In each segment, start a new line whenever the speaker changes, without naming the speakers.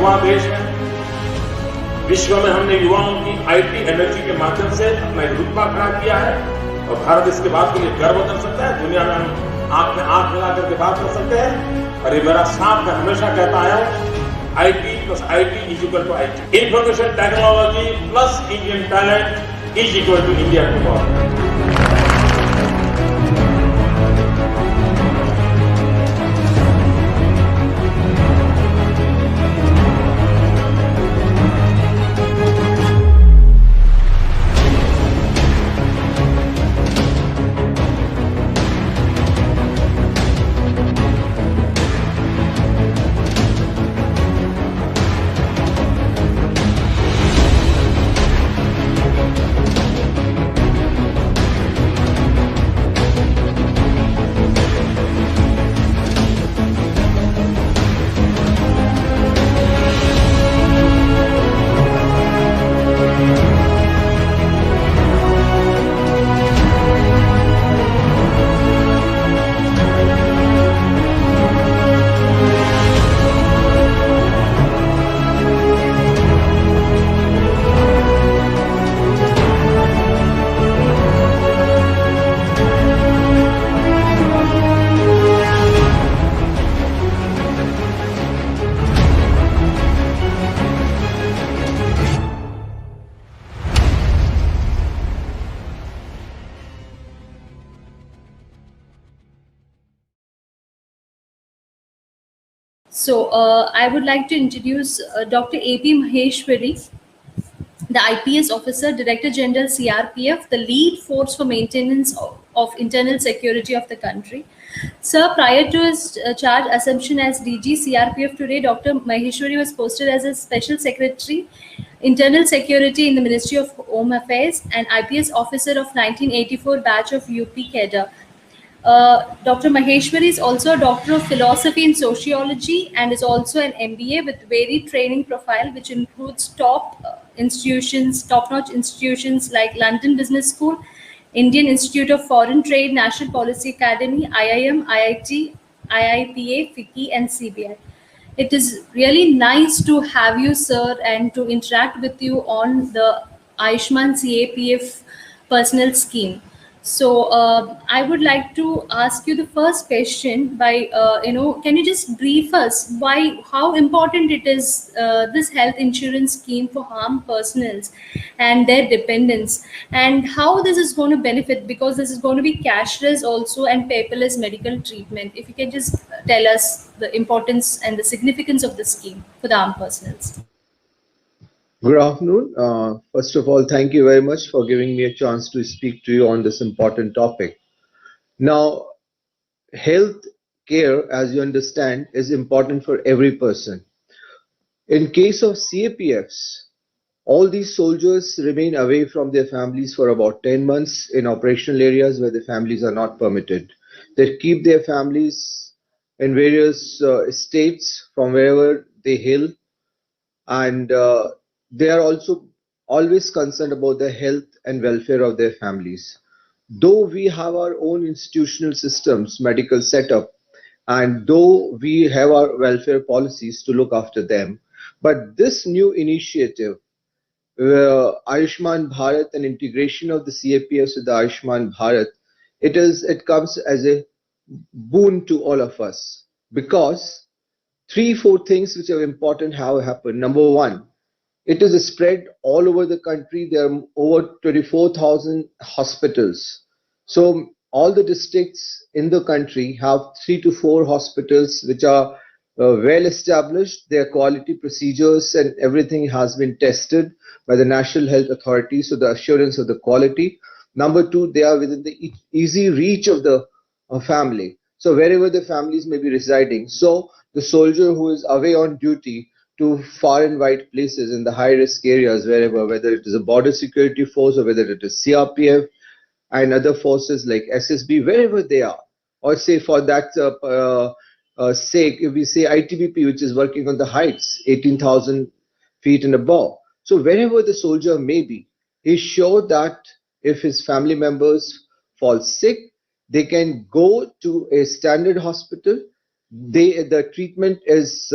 युवा देश है। विश्व में हमने युवाओं की आईटी एनर्जी के माध्यम से अपना एक रुतबा खड़ा किया है और भारत इसके बात के लिए गर्व कर सकता है। दुनिया में हम आंख में आंख मिला करके बात कर सकते हैं। और ये मेरा साफ मैं हमेशा कहता आया हूं, IT plus IT is equal to IT. Information technology plus Indian talent is equal to India tomorrow.
So I would like to introduce Dr. A.P. Maheshwari, the IPS officer, Director General CRPF, the lead force for maintenance of internal security of the country. Sir, prior to his charge assumption as DG CRPF today, Dr. Maheshwari was posted as a Special Secretary, Internal Security in the Ministry of Home Affairs and IPS officer of 1984 batch of UP cadre. Dr. Maheshwari is also a Doctor of Philosophy in Sociology and is also an MBA with varied training profile, which includes top-notch institutions like London Business School, Indian Institute of Foreign Trade, National Policy Academy, IIM, IIT, IIPA, FICCI, and CBI. It is really nice to have you, sir, and to interact with you on the Ayushman CAPF personal scheme. So I would like to ask you the first question by, can you just brief us how important it is, this health insurance scheme for harmed personals and their dependents, and how this is going to benefit, because this is going to be cashless also and paperless medical treatment. If you can just tell us the importance and the significance of the scheme for the harmed personals.
Good afternoon. First of all, thank you very much for giving me a chance to speak to you on this important topic. Now, health care, as you understand, is important for every person. In case of CAPFs, all these soldiers remain away from their families for about 10 months in operational areas where the families are not permitted. They keep their families in various states from wherever they hail, and they are also always concerned about the health and welfare of their families. Though we have our own institutional systems, medical setup, and though we have our welfare policies to look after them, but this new initiative, Ayushman Bharat and integration of the CAPS with the Ayushman Bharat, it comes as a boon to all of us, because 3-4 things which are important have happened. Number one, it is spread all over the country. There are over 24,000 hospitals. So all the districts in the country have 3 to 4 hospitals which are well established. Their quality procedures and everything has been tested by the National Health Authority, so the assurance of the quality. Number two, they are within the easy reach of the family. So wherever the families may be residing, so the soldier who is away on duty to far and wide places in the high risk areas, wherever, whether it is a border security force or whether it is CRPF and other forces like SSB, wherever they are, or say for that sake, if we say ITBP, which is working on the heights, 18,000 feet and above. So wherever the soldier may be, he's sure that if his family members fall sick, they can go to a standard hospital. The treatment is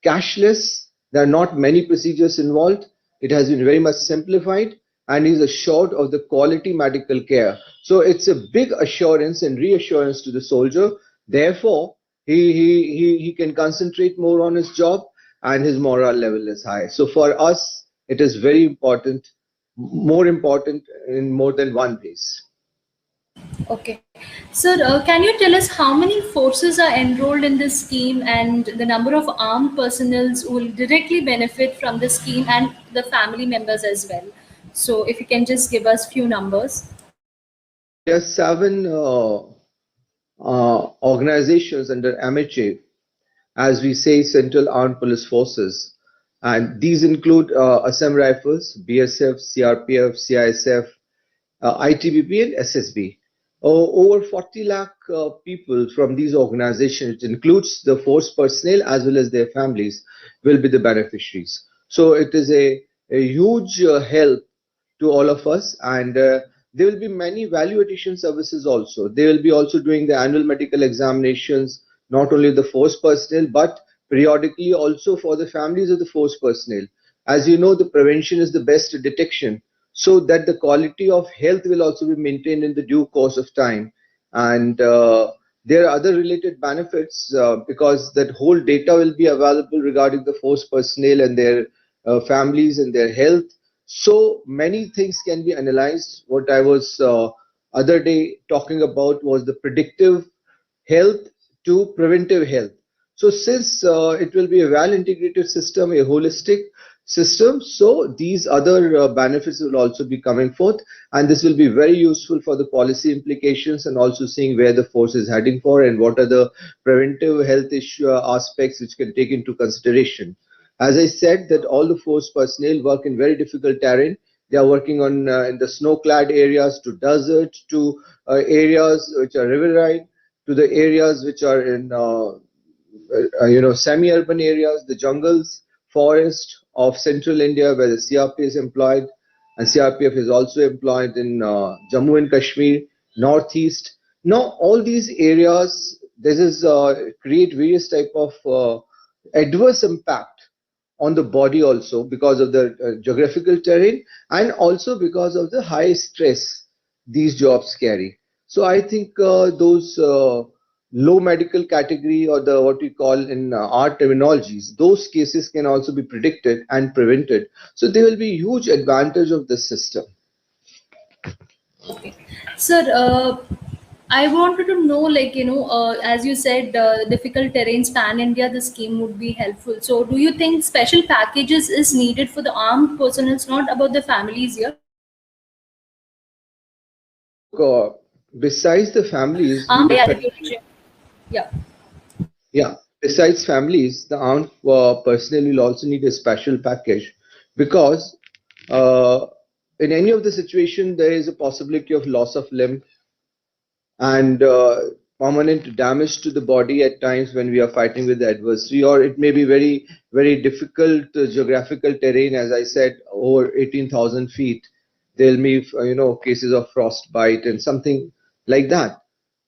cashless. There are not many procedures involved. It has been very much simplified and is assured of the quality medical care. So it's a big assurance and reassurance to the soldier. Therefore, he can concentrate more on his job and his morale level is high. So for us, it is very important, more important in more than one ways.
Okay. Sir, can you tell us how many forces are enrolled in this scheme and the number of armed personnel who will directly benefit from the scheme and the family members as well? So if you can just give us few numbers.
There are seven organizations under MHA, as we say, Central Armed Police Forces. And these include Assam Rifles, BSF, CRPF, CISF, ITBP, and SSB. Over 40 lakh people from these organizations, it includes the force personnel as well as their families, will be the beneficiaries. So it is a huge help to all of us, and there will be many value addition services also. They will be also doing the annual medical examinations, not only the force personnel but periodically also for the families of the force personnel. As you know, the prevention is the best detection, so that the quality of health will also be maintained in the due course of time. And there are other related benefits because that whole data will be available regarding the force personnel and their families and their health. So many things can be analyzed. What I was other day talking about was the predictive health to preventive health. So since it will be a well integrated system, a holistic system, so these other benefits will also be coming forth, and this will be very useful for the policy implications and also seeing where the force is heading for and what are the preventive health issue aspects which can take into consideration. As I said, that all the force personnel work in very difficult terrain. They are working on in the snow-clad areas to desert to areas which are riverine to the areas which are in semi-urban areas, the jungles, forest of central India where the CRPF is employed, and CRPF is also employed in Jammu and Kashmir, northeast. Now all these areas, this is create various type of adverse impact on the body also because of the geographical terrain and also because of the high stress these jobs carry. So I think those low medical category or the what we call in our terminologies, those cases can also be predicted and prevented. So there will be huge advantage of this system.
Okay. Sir, I wanted to know, like, as you said, difficult terrains, pan India, the scheme would be helpful. So, do you think special packages is needed for the armed personnel? It's not about the families here.
Uh, Besides the families, we
Yeah,
definitely,
yeah.
yeah, besides families, the armed personnel will also need a special package because uh, in any of the situation there is a possibility of loss of limb and permanent damage to the body at times when we are fighting with the adversary, or it may be very very difficult geographical terrain. As I said, over 18,000 feet there'll be cases of frostbite and something like that.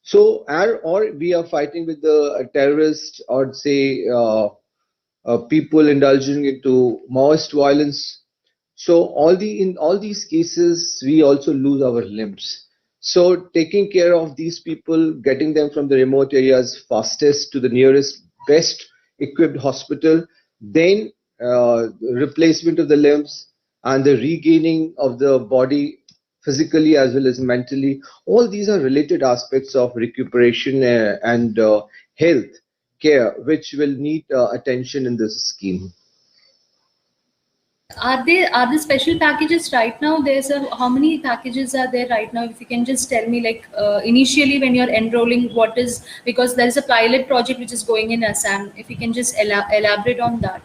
So or we are fighting with the terrorist or say people indulging into Maoist violence. So in all these cases, we also lose our limbs. So taking care of these people, getting them from the remote areas fastest to the nearest best equipped hospital, then replacement of the limbs and the regaining of the body physically as well as mentally. All these are related aspects of recuperation and health care, which will need attention in this scheme.
Are there special packages right now? There's a how many packages are there right now? If you can just tell me, like initially when you're enrolling, what is, because there is a pilot project which is going in Assam. If you can just elaborate on that.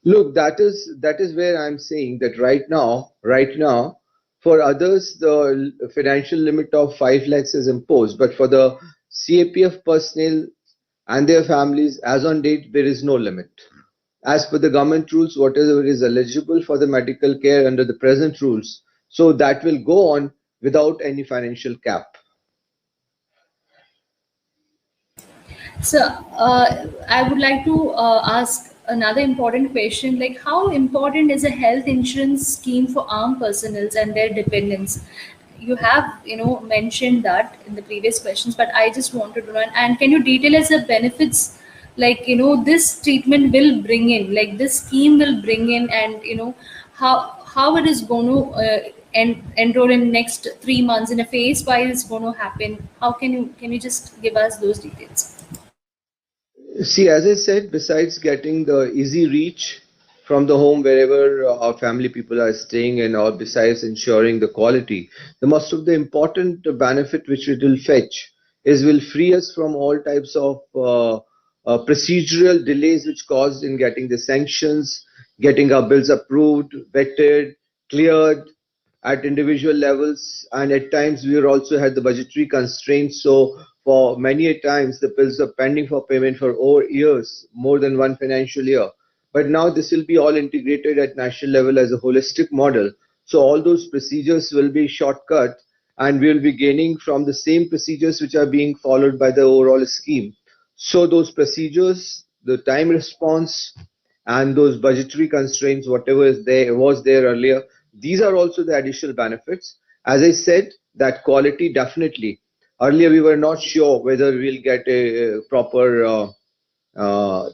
Look, that is where I'm saying that right now, for others the financial limit of 5 lakhs is imposed, but for the CAPF personnel and their families, as on date, there is no limit. As per the government rules, whatever is eligible for the medical care under the present rules, so that will go on without any financial cap.
So I would like to ask another important question, like how important is a health insurance scheme for armed personnel and their dependents? You have, mentioned that in the previous questions, but I just wanted to know, and can you detail as the benefits, like, this treatment will bring in, like this scheme will bring in, and how it is going to enroll in next 3 months in a phase wise it's going to happen? How can you just give us those details?
See, as I said, besides getting the easy reach from the home wherever our family people are staying, and or besides ensuring the quality, the most of the important benefit which it will fetch is will free us from all types of procedural delays which caused in getting the sanctions, getting our bills approved, vetted, cleared at individual levels, and at times we also had the budgetary constraints. So for many a times the bills are pending for payment for over years, more than one financial year. But now this will be all integrated at national level as a holistic model. So all those procedures will be shortcut, and we will be gaining from the same procedures which are being followed by the overall scheme. So those procedures, the time response, and those budgetary constraints, whatever is there was there earlier, these are also the additional benefits. As I said, that quality definitely. Earlier, we were not sure whether we'll get a proper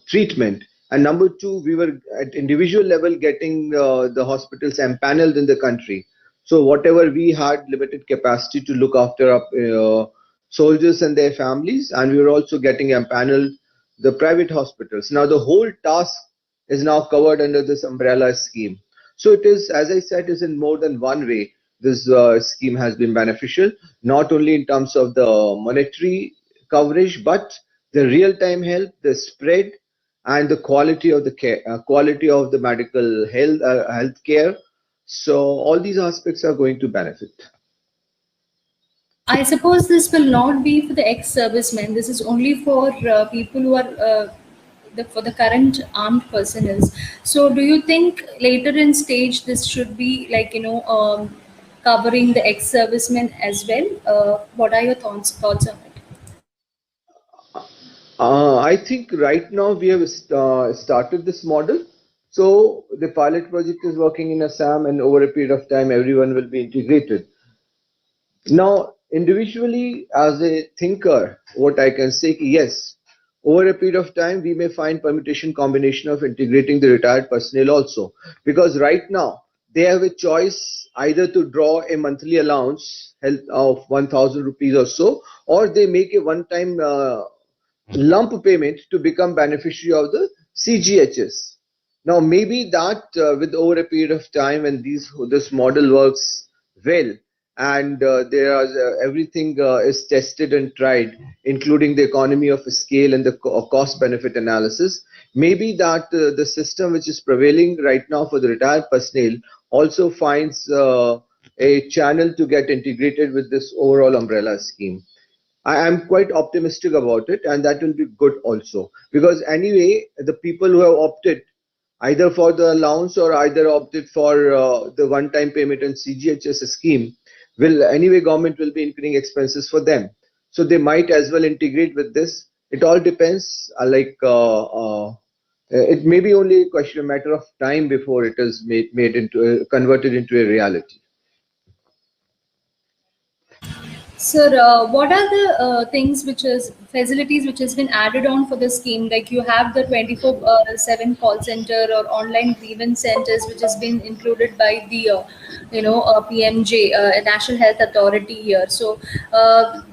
treatment. And number two, we were at individual level getting the hospitals empaneled in the country. So whatever we had limited capacity to look after our soldiers and their families, and we were also getting empaneled the private hospitals. Now the whole task is now covered under this umbrella scheme. So it is, as I said, is in more than one way. This scheme has been beneficial, not only in terms of the monetary coverage, but the real-time help, the spread, and the quality of the care, quality of the medical health care. So all these aspects are going to benefit.
I suppose this will not be for the ex-servicemen. This is only for people who are for the current armed personnel. So, do you think later in stage this should be like, covering the ex-servicemen as well? What are your thoughts on it?
I think right now we have started this model. So the pilot project is working in Assam, and over a period of time, everyone will be integrated. Now, individually, as a thinker, what I can say, yes, over a period of time, we may find permutation combination of integrating the retired personnel also, because right now they have a choice either to draw a monthly allowance health of 1,000 rupees or so, or they make a one-time lump payment to become beneficiary of the CGHS. Now, maybe that with over a period of time, when this model works well, and there are everything is tested and tried, including the economy of scale and the cost benefit analysis, maybe that the system which is prevailing right now for the retired personnel also finds a channel to get integrated with this overall umbrella scheme. I am quite optimistic about it, and that will be good also, because anyway, the people who have opted either for the allowance or either opted for the one-time payment and CGHS scheme, will anyway government will be incurring expenses for them, so they might as well integrate with this. It all depends. It may be only a question, a matter of time before it is made into converted into a reality.
Sir, what are the things which is facilities which has been added on for the scheme? Like you have the 24/7 call center or online grievance centers, which has been included by the PMJ, National Health Authority here. So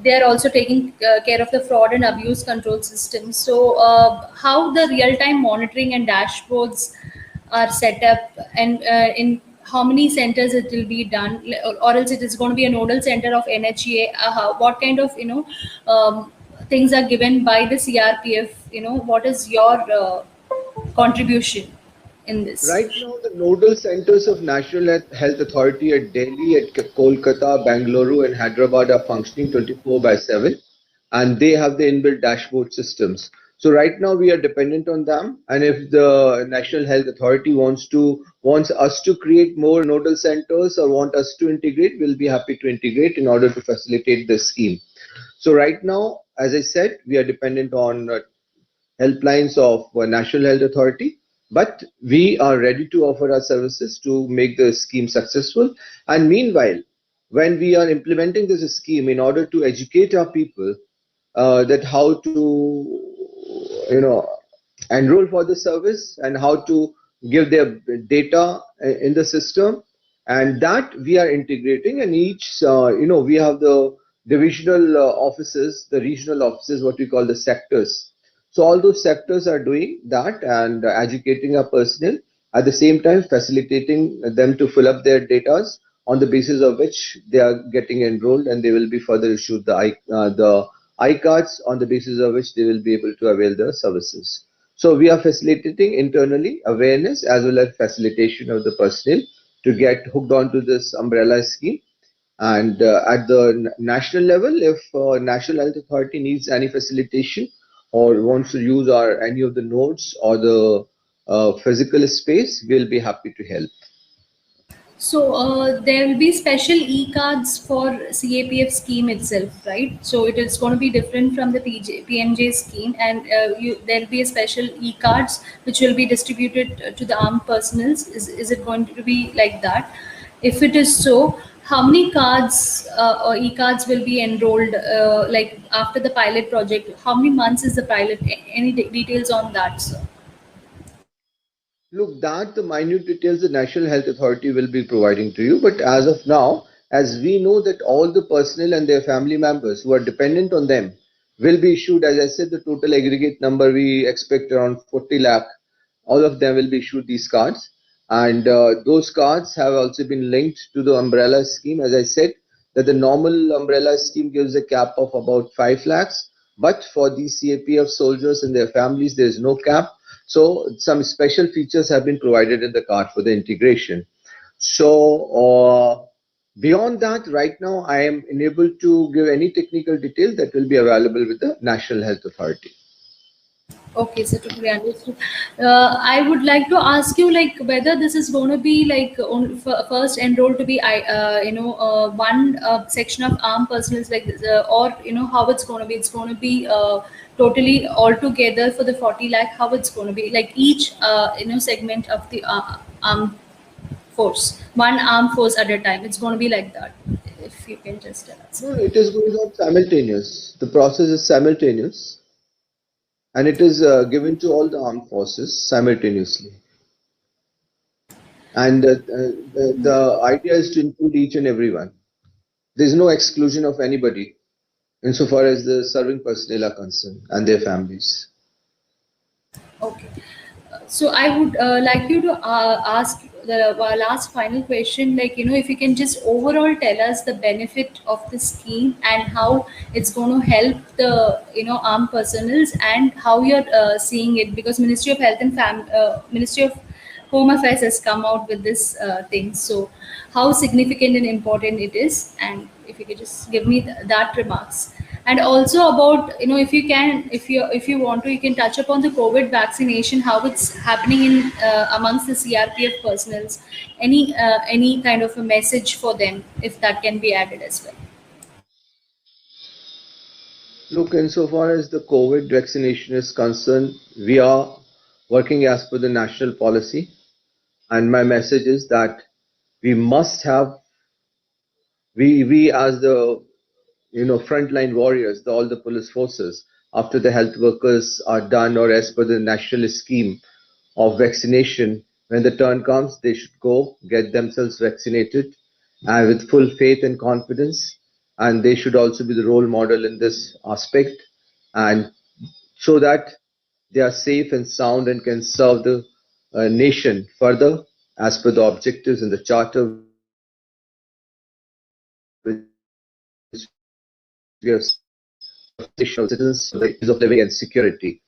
they are also taking care of the fraud and abuse control system. So how the real time monitoring and dashboards are set up, and in how many centers it will be done, or else it is going to be a nodal center of NHA? What kind of things are given by the CRPF? What is your contribution in this?
Right now, the nodal centers of National Health Authority at Delhi, at Kolkata, Bangalore, and Hyderabad are functioning 24/7, and they have the inbuilt dashboard systems. So right now we are dependent on them, and if the National Health Authority wants us to create more nodal centers or want us to integrate, we'll be happy to integrate in order to facilitate the scheme. So right now, as I said, we are dependent on helplines of National Health Authority. But we are ready to offer our services to make the scheme successful. And meanwhile, when we are implementing this scheme, in order to educate our people that how to, enroll for the service and how to give their data in the system, and that we are integrating. And each, we have the divisional offices, the regional offices, what we call the sectors. So all those sectors are doing that and educating our personnel, at the same time facilitating them to fill up their data, on the basis of which they are getting enrolled, and they will be further issued the iCards, on the basis of which they will be able to avail the services. So we are facilitating internally awareness as well as facilitation of the personnel to get hooked onto this umbrella scheme. And at the national level, if National Health Authority needs any facilitation or wants to use any of the nodes or the physical space, we'll be happy to help.
So there will be special e-cards for CAPF scheme itself, right? So it is going to be different from the PMJ scheme, and there will be a special e-cards which will be distributed to the armed personnels. Is it going to be like that? If it is so, how many cards or e-cards will be enrolled? Like after the pilot project, how many months is the pilot? Any details on that, sir?
Look, that the minute details the National Health Authority will be providing to you. But as of now, as we know that all the personnel and their family members who are dependent on them will be issued, as I said, the total aggregate number we expect around 40 lakh. All of them will be issued these cards. And those cards have also been linked to the umbrella scheme. As I said, that the normal umbrella scheme gives a cap of about 5 lakhs. But for these CAPF soldiers and their families, there is no cap. So some special features have been provided in the card for the integration. So beyond that, right now, I am unable to give any technical detail that will be available with the National Health Authority.
Okay, so totally understood. I would like to ask you, like, whether this is going to be like first enrolled to be, one section of armed personnel, like, or how it's going to be. It's going to be totally all together for the 40 lakh. How it's going to be, like each segment of the armed force, one armed force at a time. It's going to be like that. If you can just tell us.
No, it is going on simultaneous. The process is simultaneous, and it is given to all the armed forces simultaneously. And the idea is to include each and everyone. There is no exclusion of anybody insofar as the serving personnel are concerned and their families.
Okay. So I would like you to ask the last final question, like, if you can just overall tell us the benefit of the scheme and how it's going to help the, armed personnel, and how you're seeing it, because Ministry of Health and Ministry of Home Affairs has come out with this thing. So how significant and important it is, and if you could just give me that remarks. And also about, if you can, if you want to, you can touch upon the COVID vaccination, how it's happening in amongst the CRPF personnels. Any kind of a message for them, if that can be added as well.
Look, insofar as the COVID vaccination is concerned, we are working as per the national policy. And my message is that we must have, we as the frontline warriors, all the police forces, after the health workers are done or as per the national scheme of vaccination, when the turn comes, they should go get themselves vaccinated with full faith and confidence. And they should also be the role model in this aspect, and so that they are safe and sound and can serve the nation further as per the objectives in the charter which we have set for the citizens, for the ease of living and security.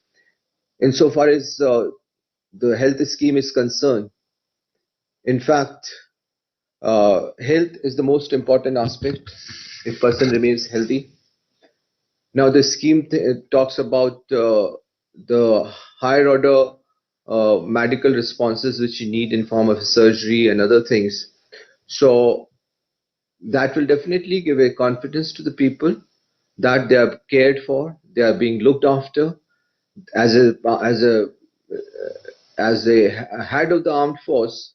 Insofar as the health scheme is concerned, in fact, health is the most important aspect. If person remains healthy. Now the scheme talks about the higher order medical responses which you need in form of surgery and other things. So that will definitely give a confidence to the people that they are cared for, they are being looked after as a as a head of the armed force,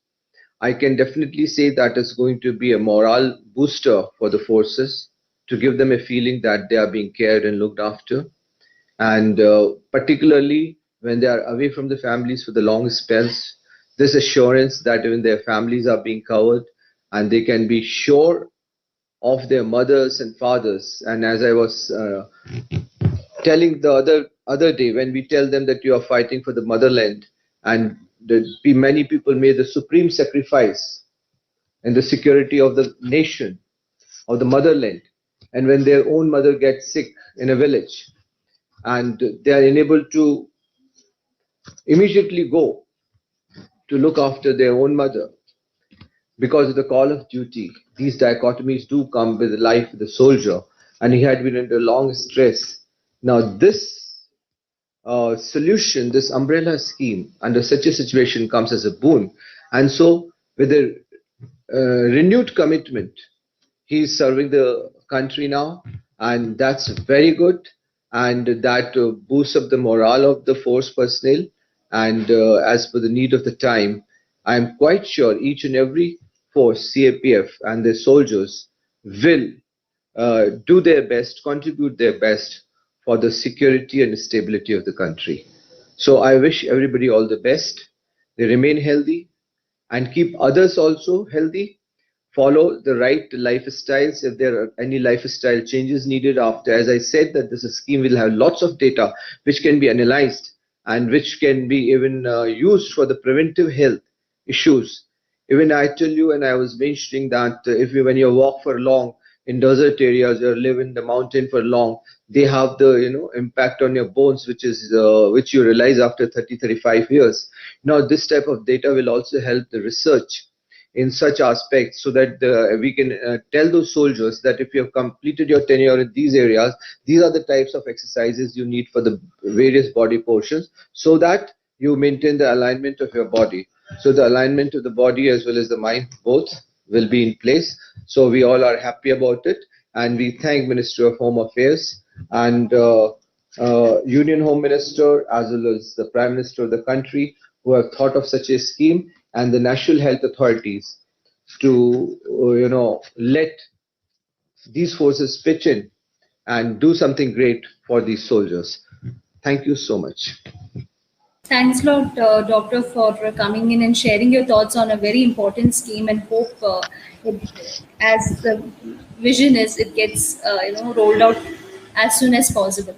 I can definitely say that it's going to be a morale booster for the forces to give them a feeling that they are being cared and looked after. And particularly when they are away from the families for the long spells, this assurance that even their families are being covered and they can be sure of their mothers and fathers. And as I was telling the other day, when we tell them that you are fighting for the motherland, and many people made the supreme sacrifice in the security of the nation, of the motherland, and when their own mother gets sick in a village, and they are unable to immediately go to look after their own mother because of the call of duty. These dichotomies do come with the life of the soldier, and he had been under long stress. Now, this solution, this umbrella scheme under such a situation comes as a boon. And so, with a renewed commitment, he is serving the country now, and that's very good. And that boosts up the morale of the force personnel. And as per the need of the time, I am quite sure each and every force, CAPF, and their soldiers will do their best, contribute their best for the security and stability of the country. So I wish everybody all the best. They remain healthy and keep others also healthy. Follow the right lifestyles if there are any lifestyle changes needed after. As I said, that this scheme will have lots of data which can be analyzed and which can be even used for the preventive health issues. Even I tell you, and I was mentioning that if you, when you walk for long in desert areas or live in the mountain for long, they have the impact on your bones, which is which you realize after 30-35 years. Now this type of data will also help the research in such aspects, so that we can tell those soldiers that if you have completed your tenure in these areas, these are the types of exercises you need for the various body portions, so that you maintain the alignment of your body. So the alignment of the body as well as the mind both will be in place. So we all are happy about it, and we thank Ministry of Home Affairs and Union Home Minister as well as the Prime Minister of the country who have thought of such a scheme, and the national health authorities to let these forces pitch in and do something great for these soldiers. Thank you so much.
Thanks a lot, Doctor, for coming in and sharing your thoughts on a very important scheme, and hope it, as the vision is, it gets rolled out as soon as possible.